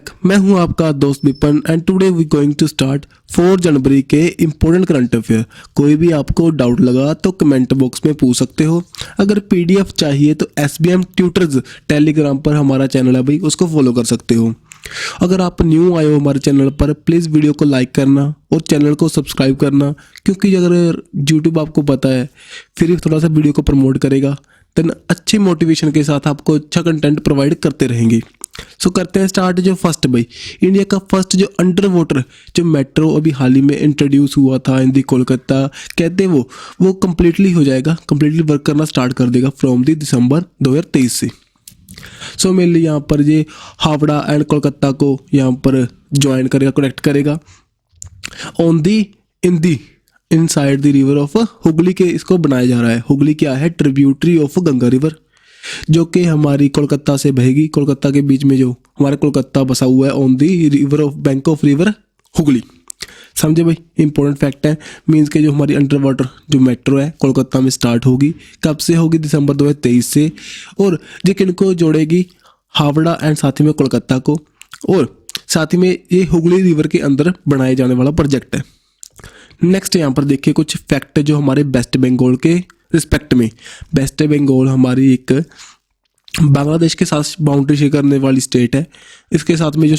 Back. मैं हूं आपका दोस्त Vipan and today we going to start 4 जनवरी के इम्पोर्टेंट करंट अफेयर। कोई भी आपको डाउट लगा तो कमेंट बॉक्स में पूछ सकते हो। अगर पीडीएफ चाहिए तो SBM ट्यूटर्स टेलीग्राम पर हमारा चैनल है भाई, उसको फॉलो कर सकते हो। अगर आप न्यू आए हो हमारे चैनल पर, प्लीज़ वीडियो को लाइक करना और चैनल को सब्सक्राइब करना, क्योंकि अगर यूट्यूब आपको पता है फिर थोड़ा सा वीडियो को प्रमोट करेगा, देन अच्छी मोटिवेशन के साथ आपको अच्छा कंटेंट प्रोवाइड करते रहेंगे। सो करते हैं स्टार्ट। जो फर्स्ट भाई, इंडिया का फर्स्ट जो अंडर वाटर जो मेट्रो अभी हाल ही में इंट्रोड्यूस हुआ था इन दी कोलकाता, कहते हैं वो कम्प्लीटली हो जाएगा, कम्प्लीटली वर्क करना स्टार्ट कर देगा फ्रॉम दी दिसंबर 2023 से। सो मेनली यहाँ पर ये हावड़ा एंड कोलकाता को यहाँ पर ज्वाइन करेगा, कनेक्ट करेगा on the inside the river of Hooghly के इसको बनाया जा रहा है। हुगली क्या है? ट्रिब्यूटरी ऑफ गंगा रिवर, जो कि हमारी कोलकाता से बहेगी। कोलकाता के बीच में जो हमारा कोलकाता बसा हुआ है on the river of bank of river Hooghly. समझे भाई, इंपॉर्टेंट फैक्ट है। मीन्स के जो हमारी अंडर वाटर जो मेट्रो है कोलकाता में स्टार्ट होगी। कब से होगी? दिसंबर 2023 से। और ये किनको जोड़ेगी? हावड़ा एंड साथ ही में कोलकाता को, और साथ ही में ये हुगली रिवर के अंदर बनाए जाने वाला प्रोजेक्ट है। नेक्स्ट यहाँ पर देखिए कुछ फैक्ट जो हमारे वेस्ट बंगाल के रिस्पेक्ट में। वेस्ट बंगाल हमारी एक बांग्लादेश के साथ बाउंड्री शेयर करने वाली स्टेट है। इसके साथ में जो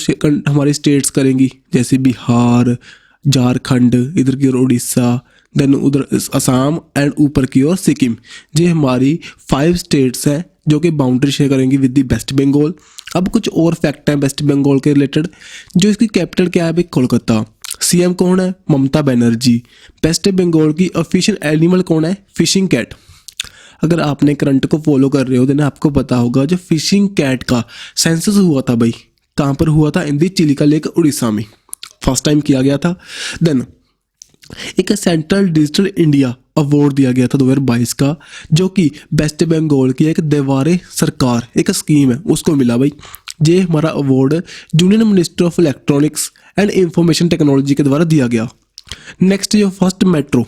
हमारी स्टेट्स करेंगी जैसे बिहार, झारखंड, इधर की ओर उड़ीसा, देन उधर असम एंड ऊपर की ओर सिक्किम, ये हमारी 5 स्टेट्स हैं जो कि बाउंड्री शेयर करेंगी विद दी वेस्ट बंगाल। अब कुछ और फैक्ट हैं वेस्ट बंगाल के रिलेटेड। जो इसकी कैपिटल क्या है भाई? कोलकाता। सीएम कौन है? ममता बनर्जी। वेस्ट बंगाल की ऑफिशियल एनिमल कौन है? Fishing cat. अगर आपने करंट को फॉलो कर रहे हो तो आपको पता होगा जो फिशिंग कैट का सेंसस हुआ था भाई, कहाँ पर हुआ था? इन दी चिलिका लेक उड़ीसा में फर्स्ट टाइम किया गया था। देन एक सेंट्रल डिजिटल इंडिया अवार्ड दिया गया था 2022 का, जो कि वेस्ट बंगाल की एक देवारे सरकार एक स्कीम है उसको मिला भाई। ये हमारा award union minister of electronics and information technology के द्वारा दिया गया। नेक्स्ट जो फर्स्ट मेट्रो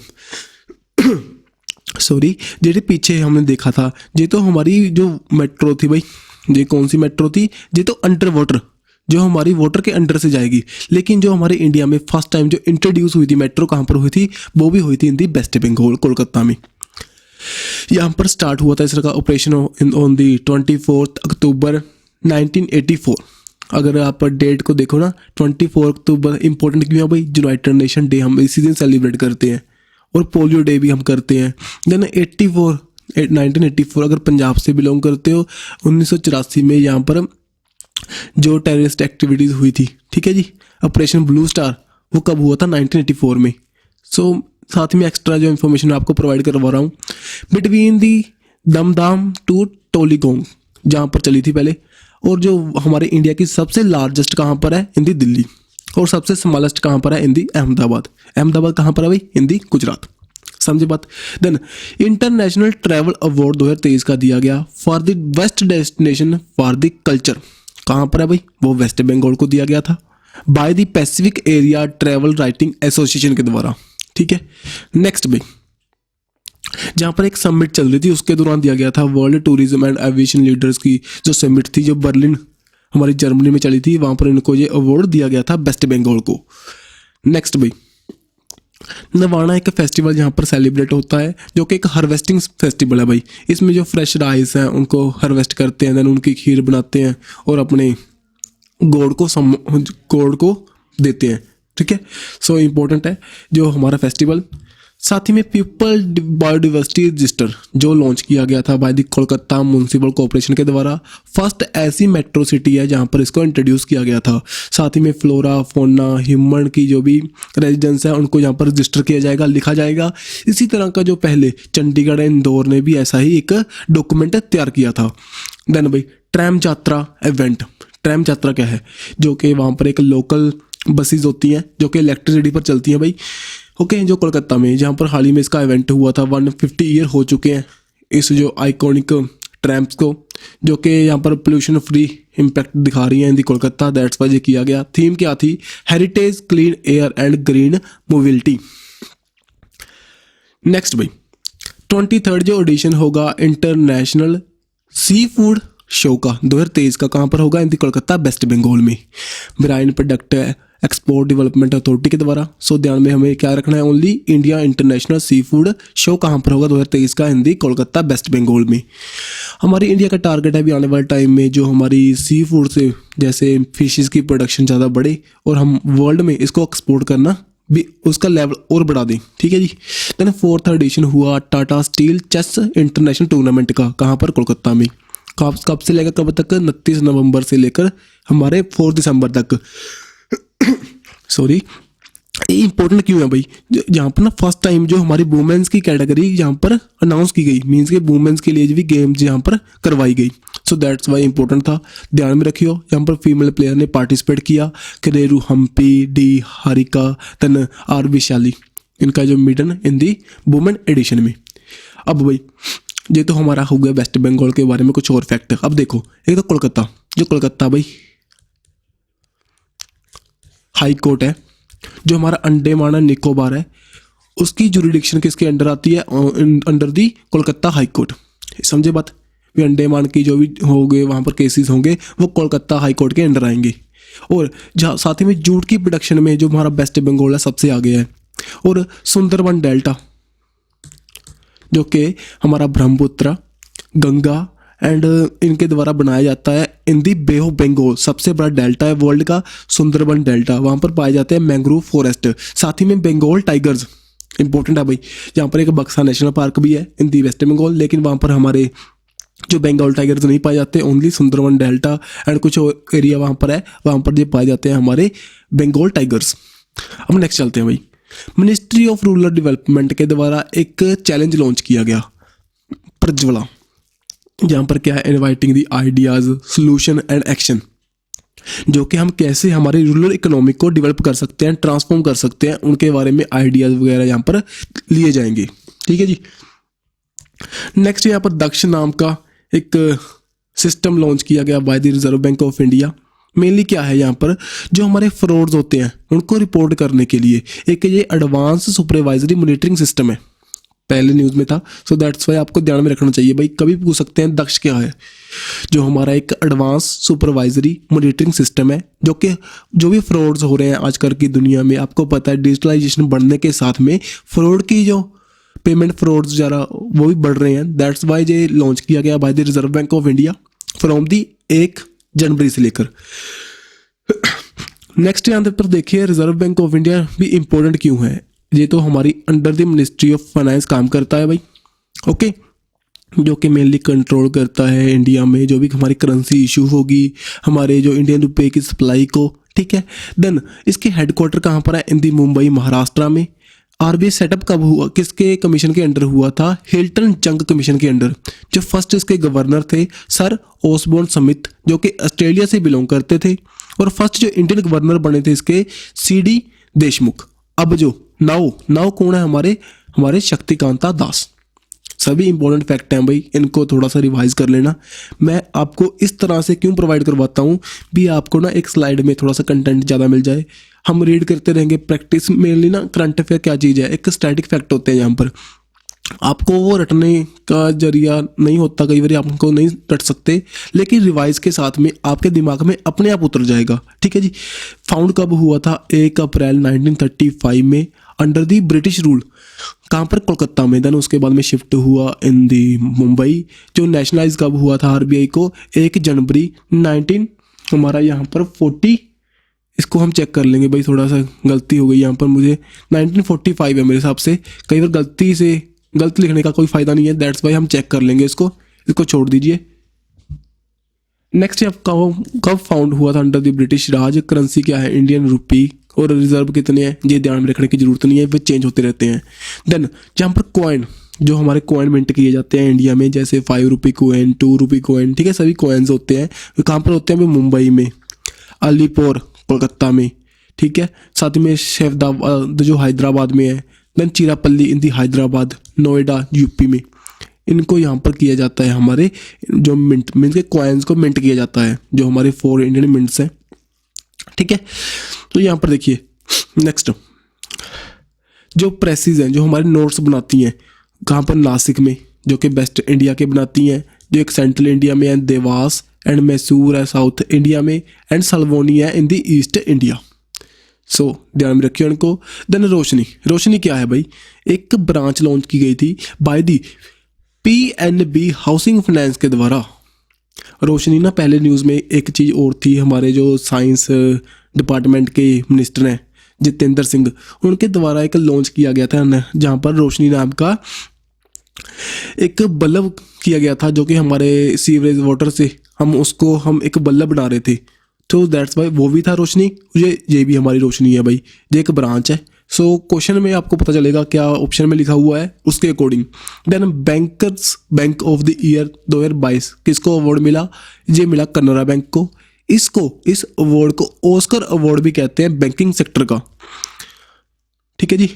सॉरी जेडे पीछे हमने देखा था, ये तो हमारी जो मेट्रो थी भाई, ये कौन सी मेट्रो थी? ये तो अंडर वाटर, जो हमारी वाटर के अंडर से जाएगी। लेकिन जो हमारे इंडिया में फर्स्ट टाइम जो इंट्रोड्यूस हुई थी मेट्रो, कहाँ पर हुई थी? वो भी हुई थी इन दी वेस्ट बंगाल कोलकाता में। यहाँ पर स्टार्ट हुआ था इसका ऑपरेशन ऑन दी 24 अक्टूबर 1984। अगर आप डेट को देखो ना, 24 अक्टूबर इंपॉर्टेंट क्यों है भाई? यूनाइटेड नेशन डे हम इसी दिन सेलिब्रेट करते हैं, और पोलियो डे भी हम करते हैं। देन 1984 अगर पंजाब से बिलोंग करते हो, 1984 में यहाँ पर जो टेररिस्ट एक्टिविटीज़ हुई थी, ठीक है जी, ऑपरेशन ब्लू स्टार, वो कब हुआ था? 1984 में। सो साथ में एक्स्ट्रा जो इन्फॉर्मेशन आपको प्रोवाइड करवा रहा हूँ, बिटवीन दी दमदाम टू टोलीगोंग जहाँ पर चली थी पहले। और जो हमारे इंडिया की सबसे लार्जेस्ट कहाँ पर है? इन दी दिल्ली। और सबसे स्मॉलेस्ट कहाँ पर है? इन दी अहमदाबाद। अहमदाबाद कहाँ पर है भाई? इन दी गुजरात। समझे बात। देन इंटरनेशनल ट्रैवल अवार्ड 2023 का दिया गया for the best destination for the culture. कहाँ पर है भाई? वो वेस्ट बंगाल को दिया गया था by the Pacific area travel writing association के द्वारा, ठीक है। नेक्स्ट भाई, जहाँ पर एक समिट चल रही थी उसके दौरान दिया गया था world tourism and aviation leaders की जो समिट थी, जो बर्लिन हमारी जर्मनी में चली थी, वहाँ पर इनको ये अवार्ड दिया गया था वेस्ट बंगाल को। नेक्स्ट भाई, नवाना एक फेस्टिवल यहाँ पर सेलिब्रेट होता है जो कि एक हार्वेस्टिंग फेस्टिवल है भाई। इसमें जो फ्रेश राइस हैं उनको हार्वेस्ट करते हैं, देन उनकी खीर बनाते हैं और अपने गॉड को देते हैं, ठीक है। सो इम्पोर्टेंट है जो हमारा फेस्टिवल। साथ ही में पीपल बायोडाइवर्सिटी रजिस्टर जो लॉन्च किया गया था by the Kolkata municipal corporation के द्वारा। फर्स्ट ऐसी मेट्रो सिटी है जहां पर इसको इंट्रोड्यूस किया गया था। साथ ही में फ्लोरा फौना ह्यूमन की जो भी रेजिडेंस है उनको यहाँ पर रजिस्टर किया जाएगा, लिखा जाएगा। इसी तरह का जो पहले चंडीगढ़ इंदौर ने भी ऐसा ही एक डॉक्यूमेंट तैयार किया था। देन भाई ट्रैम यात्रा इवेंट। ट्रैम यात्रा क्या है? जो कि वहाँ पर एक लोकल बसेज होती हैं जो कि इलेक्ट्रिसिटी पर चलती हैं भाई, ओके। जो कोलकाता में जहाँ पर हाल ही में इसका इवेंट हुआ था, 150 ईयर हो चुके हैं इस जो आइकॉनिक ट्रैम्प्स को, जो कि यहाँ पर पोल्यूशन फ्री इम्पैक्ट दिखा रही हैं इन दी कोलकाता। दैट्स वाई ये किया गया। थीम क्या थी? Heritage, clean air and green mobility. Next भाई, 23rd जो एडिशन होगा इंटरनेशनल सी फूड शो का 2023 का कहाँ पर होगा? इन दी कोलकाता वेस्ट बंगाल में। Marine product export development authority के द्वारा। सो ध्यान में हमें क्या रखना है, only India international sea food show कहाँ पर होगा 2023 का, हिंदी कोलकाता वेस्ट बंगाल में। हमारी इंडिया का टारगेट है भी आने वाले टाइम में जो हमारी सी फूड से जैसे फिशेस की प्रोडक्शन ज़्यादा बढ़े और हम वर्ल्ड में इसको एक्सपोर्ट करना भी उसका लेवल और बढ़ा दें, ठीक है जी। देन 4th एडिशन हुआ Tata steel chess international tournament का, कहाँ पर, कोलकाता में। कब से लेकर कब तक, 29 नवंबर से लेकर हमारे 4 दिसंबर तक। सॉरी, ये इंपॉर्टेंट क्यों है भाई, जहाँ पर ना फर्स्ट टाइम जो हमारी वुमेन्स की कैटेगरी यहाँ पर अनाउंस की गई, मीन्स के वुमेन्स के लिए भी गेम्स यहाँ पर करवाई गई। सो दैट्स वाई इंपॉर्टेंट था, ध्यान में रखियो। यहाँ पर फीमेल प्लेयर ने पार्टिसिपेट किया, करेरू हम्पी, डी हारिका, तन आर विशाली, इनका जो मिडन इन दी वुमेन एडिशन में। अब भाई ये तो हमारा हो गया वेस्ट बंगाल के बारे में कुछ और फैक्ट। अब देखो, एक तो कोलकाता, जो कोलकाता भाई हाई कोर्ट है, जो हमारा अंडमान एंड निकोबार है उसकी जुरिडिक्शन किसके अंडर आती है, under the Kolkata high court. समझे बात, भी अंडमान की जो भी होंगे वहाँ पर केसेस होंगे वो कोलकाता हाई कोर्ट के अंडर आएंगे। और जहाँ साथ ही में जूट की प्रोडक्शन में जो हमारा वेस्ट बंगाल है सबसे आगे है। और सुंदरबन डेल्टा जो कि हमारा ब्रह्मपुत्र, गंगा एंड इनके द्वारा बनाया जाता है in the bay of Bengal, सबसे बड़ा डेल्टा है वर्ल्ड का सुंदरबन डेल्टा। वहाँ पर पाए जाते हैं मैंग्रोव फॉरेस्ट, साथ ही में बंगाल टाइगर्स इंपॉर्टेंट है भाई। यहाँ पर एक बक्सा नेशनल पार्क भी है इन दी वेस्ट बंगाल, लेकिन वहाँ पर हमारे जो बंगाल टाइगर्स नहीं पाए जाते, ओनली सुंदरबन डेल्टा एंड कुछ एरिया वहाँ पर है, वहाँ पर जो पाए जाते हैं हमारे बंगाल टाइगर्स। अब नेक्स्ट चलते हैं भाई, मिनिस्ट्री ऑफ रूरल डेवलपमेंट के द्वारा एक चैलेंज लॉन्च किया गया प्रज्वला, जहाँ पर क्या है, inviting the ideas solution and action, जो कि हम कैसे हमारे रूरल इकोनॉमी को डेवलप कर सकते हैं, ट्रांसफॉर्म कर सकते हैं, उनके बारे में आइडियाज वगैरह यहाँ पर लिए जाएंगे, ठीक है जी। नेक्स्ट यहाँ पर दक्ष नाम का एक सिस्टम लॉन्च किया गया by the reserve bank of India. Mainly क्या है, यहाँ पर जो हमारे फ्रॉड्स होते हैं उनको रिपोर्ट करने के लिए एक ये एडवांस सुपरवाइजरी मॉनिटरिंग सिस्टम है, पहले न्यूज़ में था। सो दैट्स वाई आपको ध्यान में रखना चाहिए भाई, कभी पूछ सकते हैं दक्ष क्या है, जो हमारा एक एडवांस सुपरवाइजरी मॉनिटरिंग सिस्टम है, जो कि जो भी फ्रॉड्स हो रहे हैं आजकल की दुनिया में, आपको पता है डिजिटलाइजेशन बढ़ने के साथ में फ्रॉड की जो पेमेंट फ्रॉड्स ज़रा वो भी बढ़ रहे हैं। दैट्स वाई ये लॉन्च किया गया by the reserve bank of India from the 1 जनवरी से लेकर। नेक्स्ट यहाँ पर देखिए, रिजर्व बैंक ऑफ इंडिया भी इम्पोर्टेंट क्यों है, ये तो हमारी under the ministry of finance काम करता है भाई, ओके, जो कि मेनली कंट्रोल करता है इंडिया में जो भी हमारी करेंसी इशू होगी, हमारे जो इंडियन रुपए की सप्लाई को, ठीक है। देन इसके हेडक्वार्टर कहाँ पर है, इन दी मुंबई महाराष्ट्र में। आरबीआई सेटअप कब हुआ, किसके कमीशन के अंडर हुआ था, हिल्टन जंग कमीशन के अंडर। जो फर्स्ट इसके गवर्नर थे सर ओसबोर्न स्मिथ, जो कि ऑस्ट्रेलिया से बिलोंग करते थे, और फर्स्ट जो इंडियन गवर्नर बने थे इसके सीडी देशमुख। अब जो नाउ कौन है, हमारे शक्तिकांता दास। सभी इंपॉर्टेंट फैक्ट हैं भाई, इनको थोड़ा सा रिवाइज कर लेना। मैं आपको इस तरह से क्यों प्रोवाइड करवाता हूँ भी, आपको ना एक स्लाइड में थोड़ा सा कंटेंट ज़्यादा मिल जाए, हम रीड करते रहेंगे। प्रैक्टिस मेनली ना करंट अफेयर क्या चीज़ है, एक स्टैटिक फैक्ट होते हैं, यहाँ पर आपको वो रटने का जरिया नहीं होता, कई बार आपको नहीं रट सकते, लेकिन रिवाइज के साथ में आपके दिमाग में अपने आप उतर जाएगा, ठीक है जी। फाउंड कब हुआ था, 1 अप्रैल 1935 में अंडर दी ब्रिटिश रूल, कहाँ पर, कोलकाता में। देन उसके बाद में शिफ्ट हुआ इन दी मुंबई। जो नेशनलाइज कब हुआ था आरबीआई को, 1 जनवरी 19 हमारा यहाँ पर 40, इसको हम चेक कर लेंगे भाई, थोड़ा सा गलती हो गई यहाँ पर मुझे, 1945 है मेरे हिसाब से, कई बार गलत लिखने का कोई फ़ायदा नहीं है, दैट्स वाई हम चेक कर लेंगे इसको छोड़ दीजिए। नेक्स्ट कब फाउंड हुआ था under the British Raj, currency क्या है, इंडियन रुपी, और रिजर्व कितने हैं ये ध्यान में रखने की जरूरत नहीं है, वे चेंज होते रहते हैं। देन जहाँ पर कॉइन, जो हमारे कॉइन मिंट किए जाते हैं इंडिया में, जैसे 5 रुपी कॉइन, 2 रुपी कॉइन, ठीक है, सभी कॉइन्स होते हैं, कहाँ पर होते हैं, मुंबई में, अलीपुर कोलकाता में, ठीक है, साथ में शेफदाबाद जो हैदराबाद में है, देन चिरापल्ली इन दी हैदराबाद, नोएडा यूपी में, इनको यहाँ पर किया जाता है, हमारे जो मिंट के कॉइन्स को मिंट किया जाता है, जो हमारे 4 इंडियन मिंट्स हैं, ठीक है। तो यहाँ पर देखिए नेक्स्ट, जो प्रेसिस हैं जो हमारे नोट्स बनाती हैं, कहाँ पर, नासिक में, जो कि वेस्ट इंडिया के बनाती हैं, जो एक सेंट्रल इंडिया में है देवास एंड मैसूर है साउथ इंडिया में, एंड सल्वोनी है इन द ईस्ट इंडिया। सो ध्यान में रखिए उनको। देन रोशनी क्या है भाई, एक ब्रांच लॉन्च की गई थी by the PNB housing finance के द्वारा। रोशनी ना पहले न्यूज़ में एक चीज़ और थी, हमारे जो साइंस डिपार्टमेंट के मिनिस्टर हैं जितेंद्र सिंह, उनके द्वारा एक लॉन्च किया गया था जहाँ पर रोशनी नाम का एक बल्ब किया गया था, जो कि हमारे सीवरेज वाटर से हम एक बल्ब बना रहे थे। तो दैट्स वाई वो भी था रोशनी, ये भी हमारी रोशनी है भाई, ये एक ब्रांच है। सो क्वेश्चन में आपको पता चलेगा क्या ऑप्शन में लिखा हुआ है उसके according. Then bank of the year 2022 किसको अवार्ड मिला, ये मिला कनारा बैंक को। इस अवार्ड को ऑस्कर अवार्ड भी कहते हैं बैंकिंग सेक्टर का, ठीक है जी।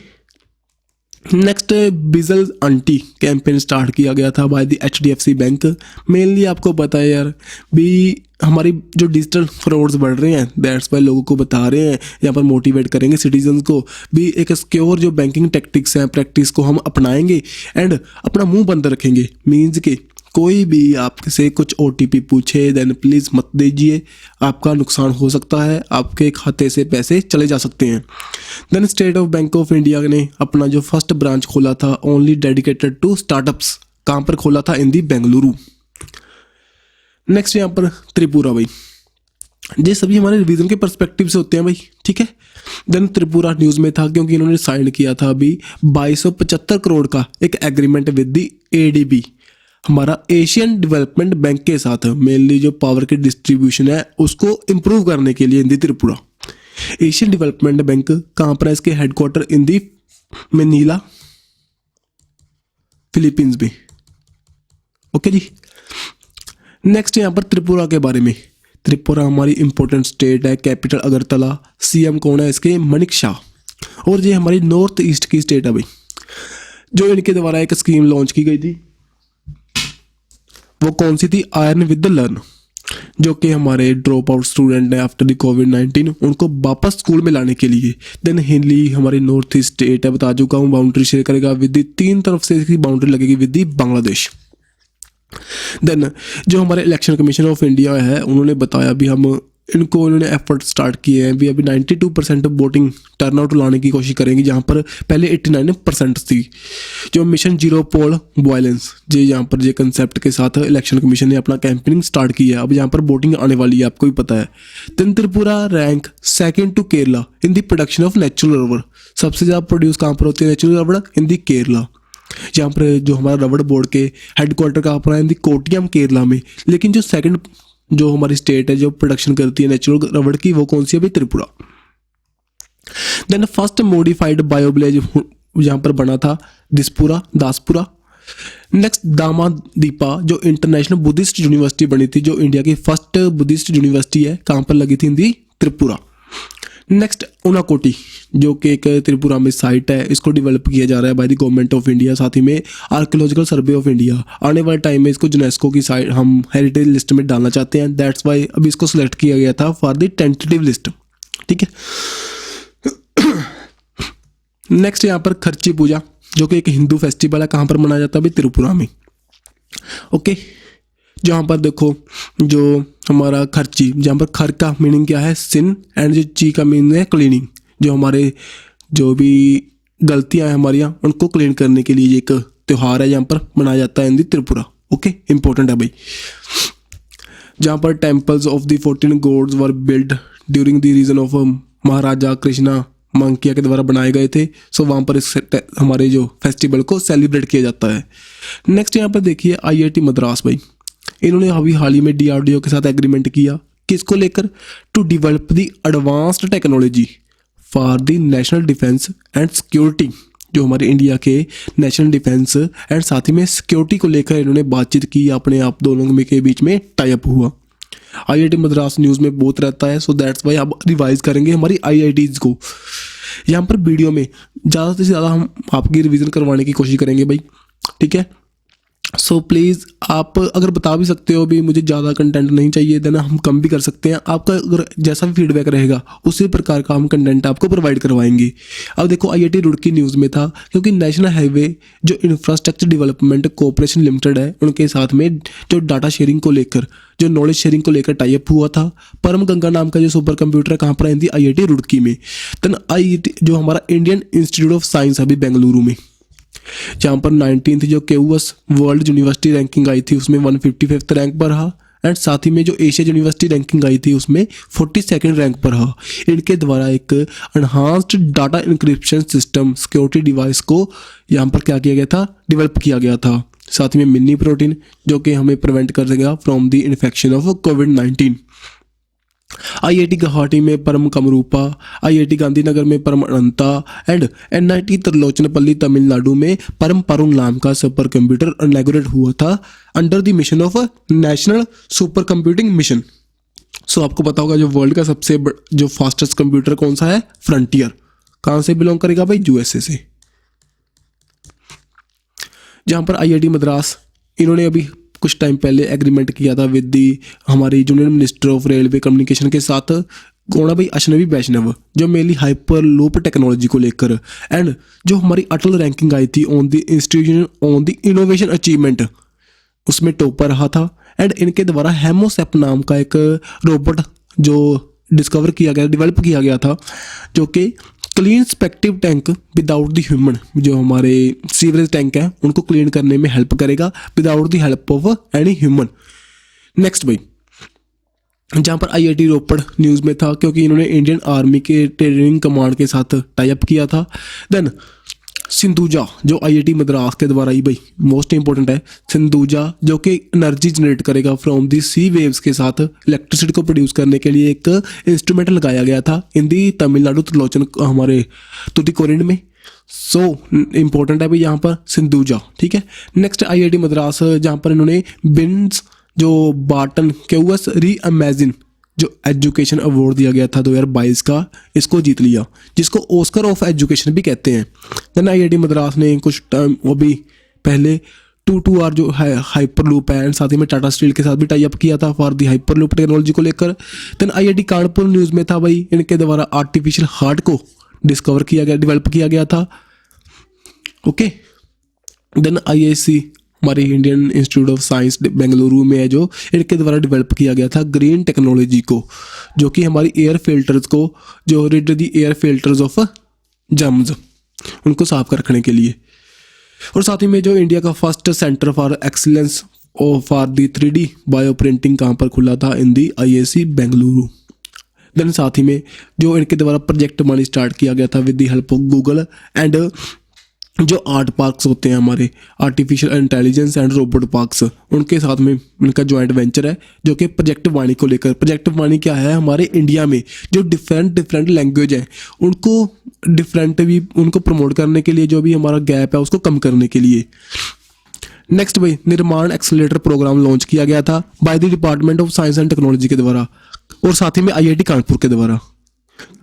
नेक्स्ट बिजल आंटी कैंपेन स्टार्ट किया गया था by the HDFC bank. Mainly आपको पता है यार भी हमारी जो डिजिटल फ्रॉड्स बढ़ रहे हैं, दैट्स वाई लोगों को बता रहे हैं, यहाँ पर मोटिवेट करेंगे सिटीजन्स को भी, एक सिक्योर जो बैंकिंग टैक्टिक्स हैं प्रैक्टिस को हम अपनाएंगे एंड अपना मुंह बंद रखेंगे। मीन्स के कोई भी आपसे कुछ OTP पूछे देन प्लीज़ मत दीजिए, आपका नुकसान हो सकता है, आपके खाते से पैसे चले जा सकते हैं। Then state of bank of India ने अपना जो फर्स्ट ब्रांच खोला था ओनली डेडिकेटेड टू स्टार्टअप्स, कहाँ पर खोला था, इन दी बेंगलुरु। नेक्स्ट यहाँ पर त्रिपुरा भाई, ये सभी हमारे रिवीजन के पर्सपेक्टिव से होते हैं भाई, ठीक है। देन त्रिपुरा न्यूज़ में था क्योंकि इन्होंने साइन किया था अभी 2275 करोड़ का एक एग्रीमेंट विद दी ADB, हमारा एशियन डेवलपमेंट बैंक के साथ, मेनली जो पावर की डिस्ट्रीब्यूशन है उसको इम्प्रूव करने के लिए इन the Tripura. Asian development bank कहाँ पर है, इसके headquarter in the Manila, Philippines में, ओके जी। नेक्स्ट यहाँ पर त्रिपुरा के बारे में, त्रिपुरा हमारी इंपॉर्टेंट स्टेट है, कैपिटल अगरतला, CM कौन है इसके, मनिक शाह, और ये हमारी नॉर्थ ईस्ट की स्टेट है भाई। जो इनके द्वारा एक स्कीम लॉन्च की गई थी वो कौन सी थी, अर्न विद द लर्न, जो कि हमारे ड्रॉप आउट स्टूडेंट हैं आफ्टर द COVID-19 उनको वापस स्कूल में लाने के लिए। देन हिंदली हमारी नॉर्थ ईस्ट स्टेट है, बता चुका हूँ, बाउंड्री शेयर करेगा विद दी 3 तरफ से इसकी बाउंड्री लगेगी विद दी बांग्लादेश। देन जो हमारे इलेक्शन कमीशन ऑफ इंडिया है उन्होंने बताया भी उन्होंने एफर्ट स्टार्ट किए हैं भी, अभी 92% वोटिंग टर्नआउट लाने की कोशिश करेंगे, जहाँ पर पहले 89% थी। जो मिशन जीरो पोल वायलेंस, ये यहाँ पर ये कंसेप्ट के साथ इलेक्शन कमीशन ने अपना कैंपेनिंग स्टार्ट किया है। अब यहाँ पर वोटिंग आने वाली है, आपको भी पता है। Then Tripura rank second to Kerala in the production of natural rubber, सबसे ज़्यादा प्रोड्यूस कहाँ पर होती है natural rubber, in the Kerala. यहाँ पर जो हमारा रबड़ बोर्ड के हेडक्वार्टर कहाँ पर है, इन दी कोट्टियम केरला में। लेकिन जो सेकंड जो हमारी स्टेट है जो प्रोडक्शन करती है नेचुरल रबड़ की, वो कौन सी है भाई, Tripura. Then first modified biovillage यहाँ पर बना था दासपुरा। नेक्स्ट दामादीपा जो इंटरनेशनल बुद्धिस्ट यूनिवर्सिटी बनी थी, जो इंडिया की फर्स्ट बुद्धिस्ट यूनिवर्सिटी है, कहाँ पर लगी थी, इन दी त्रिपुरा। नेक्स्ट उनाकोटी जो कि एक त्रिपुरा में साइट है, इसको डेवलप किया जा रहा है by the government of India, साथ ही में आर्कियोलॉजिकल सर्वे ऑफ इंडिया। आने वाले टाइम में इसको यूनेस्को की साइट हम हेरिटेज लिस्ट में डालना चाहते हैं, दैट्स वाई अभी इसको सिलेक्ट किया गया था फॉर द टेंटेटिव लिस्ट, ठीक है। नेक्स्ट यहाँ पर खर्ची पूजा जो कि एक हिंदू फेस्टिवल है, कहाँ पर मनाया जाता है भाई, त्रिपुरा में, ओके। जहाँ पर देखो जो हमारा खर्ची, जहाँ पर खर का मीनिंग क्या है, सिन, एंड जो ची का मीनिंग है क्लीनिंग, जो हमारे जो भी गलतियाँ हैं हमारी उनको क्लीन करने के लिए एक त्यौहार है यहाँ पर मनाया जाता है in the Tripura, okay, important है भाई। जहाँ पर temples of the 14 gods were build during the region of Maharaja Krishna Manikya के द्वारा बनाए गए थे। सो वहाँ पर इस हमारे जो फेस्टिवल को सेलिब्रेट किया जाता है। नेक्स्ट यहाँ पर देखिए IIT मद्रास भाई, इन्होंने अभी हाल ही में DRDO के साथ एग्रीमेंट किया, किसको लेकर, to develop the advanced technology for the national defence and security, जो हमारे इंडिया के नेशनल डिफेंस एंड साथ ही में सिक्योरिटी को लेकर इन्होंने बातचीत की, अपने आप दोनों के बीच में टाई अप हुआ। IIT मद्रास न्यूज़ में बहुत रहता है, सो दैट्स वाई अब रिवाइज करेंगे हमारी IITs को। यहाँ पर वीडियो में ज़्यादा से ज़्यादा हम आपकी रिवीजन करवाने की कोशिश करेंगे भाई, ठीक है। सो प्लीज़ आप अगर बता भी सकते हो भी मुझे ज़्यादा कंटेंट नहीं चाहिए, देन हम कम भी कर सकते हैं। आपका अगर जैसा भी फीडबैक रहेगा उसी प्रकार का हम कंटेंट आपको प्रोवाइड करवाएंगे। अब देखो आईआईटी रुड़की न्यूज़ में था क्योंकि नेशनल हाईवे जो इंफ्रास्ट्रक्चर डेवलपमेंट कॉरपोरेशन लिमिटेड है उनके साथ में जो डाटा शेयरिंग को लेकर, जो नॉलेज शेयरिंग को लेकर टाई अप हुआ था। परम गंगा नाम का जो सुपर कंप्यूटर है कहाँ पर आई थी, आईआईटी रुड़की में। देन आईआईटी जो हमारा इंडियन इंस्टीट्यूट ऑफ साइंस अभी बेंगलुरु में, जहाँ पर 19th जो केयूएस वर्ल्ड यूनिवर्सिटी रैंकिंग आई थी उसमें 155th रैंक पर रहा। एंड साथ ही में जो एशिया यूनिवर्सिटी रैंकिंग आई थी उसमें 42nd रैंक पर रहा। इनके द्वारा एक enhanced data encryption system security device को यहाँ पर क्या किया गया था, डेवलप किया गया था। साथ ही में मिनी प्रोटीन जो कि हमें प्रिवेंट कर देगा from the infection of covid. IIT Guwahati में परम कमरूपा, आईआईटी गांधीनगर में परम अनंता एंड एनआईटी त्रिलोचनपल्ली तमिलनाडु में परम पारुल नाम का सुपर कंप्यूटर इनॉग्रेट हुआ था under the mission of national super computing mission. So आपको पता होगा जो वर्ल्ड का सबसे जो फास्टेस्ट कंप्यूटर कौन सा है, फ्रंटियर। कहाँ से बिलोंग करेगा भाई, यूएसए से। जहाँ पर आईआईटी मद्रास, इन्होंने अभी कुछ टाइम पहले एग्रीमेंट किया था विद दी हमारी union minister of railway communication के साथ, कौन है भाई, अश्विनी वैष्णव, जो मेनली हाइपर लूप टेक्नोलॉजी को लेकर। एंड जो हमारी अटल रैंकिंग आई थी on the institution on the innovation achievement, उसमें टॉपर रहा था। एंड इनके द्वारा हेमोसेप नाम का एक रोबोट जो डिस्कवर किया गया, डेवलप किया गया था, जो कि clean septic tank without the human, जो हमारे सीवरेज टैंक हैं उनको क्लीन करने में हेल्प करेगा without the help of any human. Next भाई, जहाँ पर आईआईटी रोपड़ न्यूज़ में था क्योंकि इन्होंने इंडियन आर्मी के ट्रेनिंग कमांड के साथ टाई अप किया था। देन सिंधुजा जो आईआईटी मद्रास के द्वारा ही भाई मोस्ट इंपॉर्टेंट है, सिंधुजा जो कि एनर्जी जनरेट करेगा फ्रॉम दी सी वेव्स के साथ इलेक्ट्रिसिटी को प्रोड्यूस करने के लिए एक इंस्ट्रूमेंट लगाया गया था इन दी तमिलनाडु त्रिलोचन हमारे तुतिकोरिन में। सो इम्पोर्टेंट है भाई यहाँ पर सिंधुजा, ठीक है। नेक्स्ट आईआईटी मद्रास, जहाँ पर इन्होंने बिन्स जो बार्टन केयूएस री इमेजिन जो एजुकेशन अवार्ड दिया गया था 2022 का, इसको जीत लिया, जिसको ऑस्कर ऑफ एजुकेशन भी कहते हैं। देन आईआईटी मद्रास ने कुछ टाइम वो भी पहले 22R जो है हाइपर लूप है, एंड साथ ही में टाटा स्टील के साथ भी टाई अप किया था for the hyper loop technology को लेकर। देन आईआईटी कानपुर न्यूज़ में था भाई, इनके द्वारा आर्टिफिशियल हार्ट को डिस्कवर किया गया, डेवलप किया गया था। ओके। देन आईआईसी हमारी Indian institute of science Bengaluru में है, जो इनके द्वारा डेवलप किया गया था ग्रीन टेक्नोलॉजी को, जो कि हमारी एयर फिल्टर्स को, जो rid the air filters of germs, उनको साफ कर रखने के लिए। और साथ ही में जो इंडिया का first centre for excellence for the 3D bio printing कहाँ पर खुला था, इन दी आईआईसी बेंगलुरु। देन साथ ही में जो इनके द्वारा प्रोजेक्ट मनी स्टार्ट किया गया था with the help of Google, and जो आर्ट पार्क्स होते हैं हमारे artificial intelligence and robot parks, उनके साथ में इनका जॉइंट वेंचर है, जो कि प्रोजेक्ट वाणी को लेकर। प्रोजेक्ट वाणी क्या है, हमारे इंडिया में जो डिफरेंट लैंग्वेज हैं उनको उनको प्रमोट करने के लिए, जो भी हमारा गैप है उसको कम करने के लिए। नेक्स्ट भाई, निर्माण एक्सेलरेटर प्रोग्राम लॉन्च किया गया था by the department of science and technology के द्वारा, और साथ ही में आईआईटी कानपुर के द्वारा।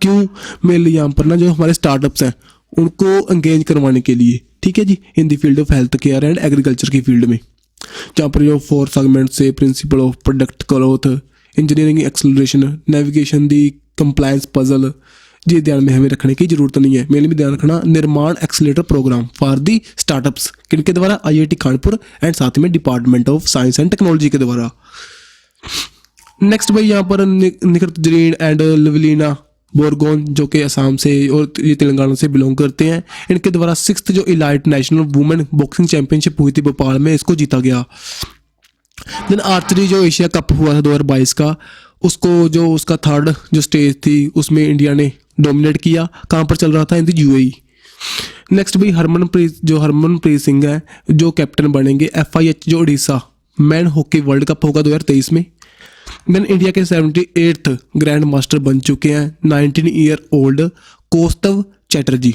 क्यों, मेनली यहाँ पर ना जो हमारे स्टार्टअप्स हैं उनको एंगेज करवाने के लिए, ठीक है जी, in the field of health care and agriculture की फील्ड में, जहाँ पर जो 4 सेगमेंट से principle of product growth, engineering acceleration, navigation, the compliance puzzle, ये ध्यान में हमें रखने की जरूरत नहीं है। मेनली भी ध्यान रखना, Nirmaan accelerator program for the startups किनके द्वारा, आईआईटी कानपुर एंड साथ में department of science and technology के द्वारा। नेक्स्ट भाई, यहाँ पर निखित जरीन एंड लवलीना बोरगोन, जो कि असम से और ये तेलंगाना से बिलोंग करते हैं, इनके द्वारा 6th जो elite national women boxing championship हुई थी भोपाल में, इसको जीता गया। देन आर्चरी जो एशिया कप हुआ था 2022 का, उसको जो उसका 3rd जो स्टेज थी उसमें इंडिया ने डोमिनेट किया। कहाँ पर चल रहा था, इन दी यूएई। नेक्स्ट भाई, हरमनप्रीत सिंह है जो कैप्टन बनेंगे FIH जो Orissa man hockey world cup होगा 2023 में। देन इंडिया के 78th ग्रैंड मास्टर बन चुके हैं 19 ईयर ओल्ड कौस्तव चैटर्जी,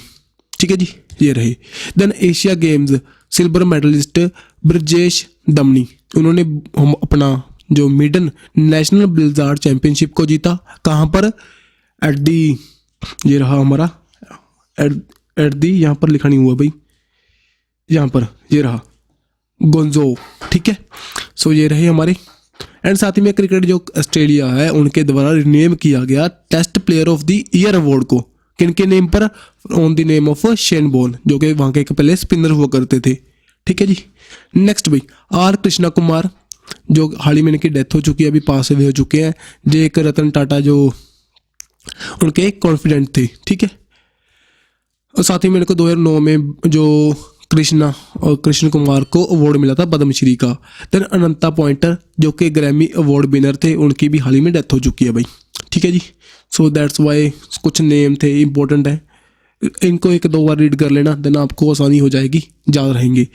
ठीक है जी, ये रहे। Then Asia games silver medallist Brajesh Damani, उन्होंने हम अपना जो मिडन नेशनल बिल्जार्ड चैंपियनशिप को जीता। कहाँ पर, एट दी, ये रहा हमारा एट दी, यहाँ पर लिखा नहीं हुआ भाई, यहाँ पर ये रहा गोंजो, ठीक है। सो ये रहे हमारे। एंड साथ ही में क्रिकेट जो ऑस्ट्रेलिया है उनके द्वारा रिनेम किया गया test player of the year award को किनके नेम पर, on the name of Shane Warne, जो कि वहाँ के एक पहले स्पिनर हुआ करते थे, ठीक है जी। नेक्स्ट भाई आर कृष्णा कुमार, जो हाल ही में इनकी डेथ हो चुकी है, अभी पास हुए हो चुके हैं। जे एक रतन टाटा जो उनके कॉन्फिडेंट थे, ठीक है। और साथ ही में इनको 2009 में जो कृष्ण कुमार को अवार्ड मिला था पद्मश्री का। देन अनंता पॉइंटर जो कि ग्रैमी अवार्ड विनर थे, उनकी भी हाल ही में डेथ हो चुकी है भाई, ठीक है जी। सो दैट्स वाई कुछ नेम थे इंपॉर्टेंट है, इनको एक दो बार रीड कर लेना, देन आपको आसानी हो जाएगी, याद रहेंगे।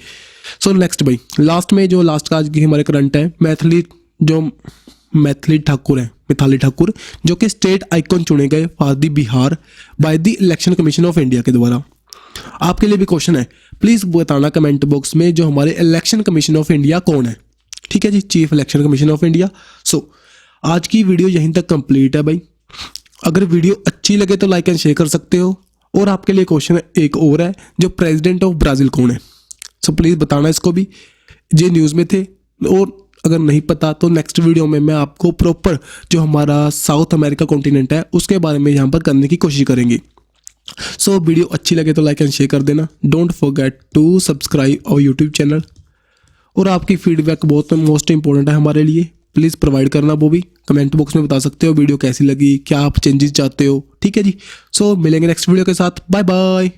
सो नेक्स्ट भाई लास्ट में जो लास्ट का आज की हमारे करंट है मैथिली ठाकुर जो कि स्टेट आइकॉन चुने गए for the Bihar by the election commission of India के द्वारा। आपके लिए भी क्वेश्चन है, प्लीज़ बताना कमेंट बॉक्स में जो हमारे इलेक्शन कमीशन ऑफ इंडिया कौन है, ठीक है जी, chief election commission of India. So आज की वीडियो यहीं तक कंप्लीट है भाई। अगर वीडियो अच्छी लगे तो लाइक एंड शेयर कर सकते हो। और आपके लिए क्वेश्चन एक और है, जो प्रेसिडेंट ऑफ ब्राज़ील कौन है। सो प्लीज़ बताना इसको भी, ये न्यूज़ में थे। और अगर नहीं पता तो नेक्स्ट वीडियो में मैं आपको प्रॉपर जो हमारा साउथ अमेरिका कॉन्टिनेंट है उसके बारे में यहाँ पर करने की कोशिश करेंगे। सो वीडियो अच्छी लगे तो लाइक एंड शेयर कर देना। Don't forget to subscribe our YouTube channel. और आपकी फीडबैक बहुत मोस्ट इंपॉर्टेंट है हमारे लिए, प्लीज़ प्रोवाइड करना, वो भी कमेंट बॉक्स में बता सकते हो वीडियो कैसी लगी, क्या आप चेंजेस चाहते हो, ठीक है जी। सो मिलेंगे नेक्स्ट वीडियो के साथ, बाय बाय।